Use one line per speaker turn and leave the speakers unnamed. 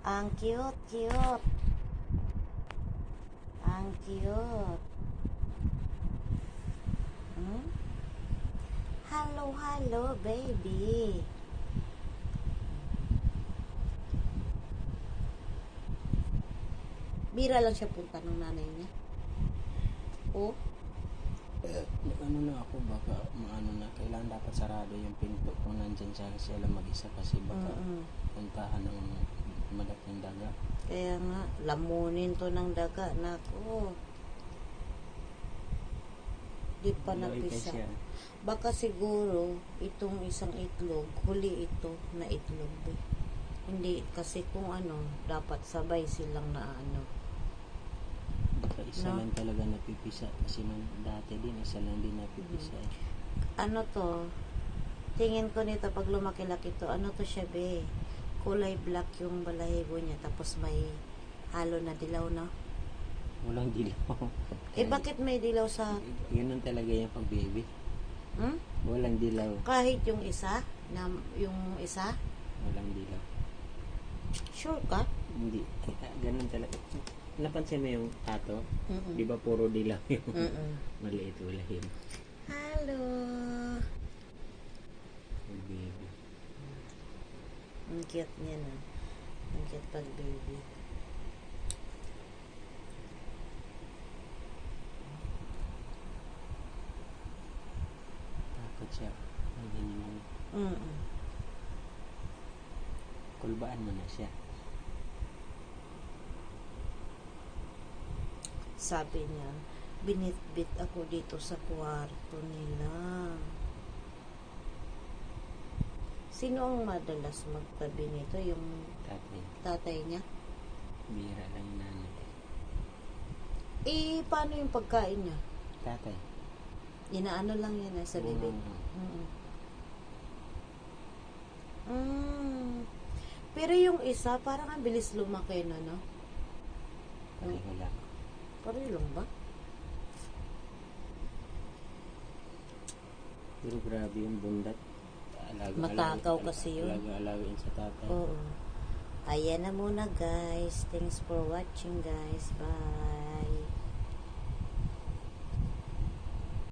Ang cute, cute. Ang cute. Hmm? Hello, hello, baby. Bira lang siya punta ng nanay niya. Oh,
Ano na ako, baka maano na, kailangan dapat sarado yung pinto kung nandyan siya lang mag-isa kasi baka puntahan ng malaking daga.
kaya nga, lamunin to ng daga. Nako. Di pa
Loy
napisa.
siya.
Baka siguro, itong isang itlog, huli ito na itlog. Eh. Hindi, kasi kung ano, dapat sabay silang na ano.
Baka isa
No?
lang talaga napipisa kasi nung dati din, isa lang din napipisa eh.
Ano to? Tingin ko nito, pag lumaki-laki to, ano to siya be? Kulay black yung balahibo niya, tapos may halo na dilaw, no?
Walang dilaw.
Eh, bakit may dilaw sa...
Yun ang talaga yung pag-baby.
Hmm?
Walang dilaw.
Kahit yung isa, na, yung isa,
Walang dilaw.
sure ka?
Hindi. Ganun talaga. Napansin mo yung tato?
Mm-mm.
Di ba puro dilaw yung
Mm-mm.
maliit ulahin?
Hello!
Baby.
Ang cute niya na. Ang cute pag baby.
Takot siya. Ay, ganyan.
Mm-mm.
Kulbaan mo na siya.
Sabi niya, binitbit ako dito sa kwarto nila. Sino ang madalas magtabi nito? Yung
Tatay.
tatay niya?
Bira lang yung nanay.
Eh, paano yung pagkain niya?
Tatay.
Inaano lang yan sa bibig. Mm. Mm. Pero yung isa, parang ang bilis lumaki na, no?
Pareho lang.
Pareho lang ba?
Pero grabe yung bundat.
Matakaw kasi yun.
Alaga-alagain sa tatay.
Oo. Ayan na muna, guys. Thanks for watching, guys. Bye.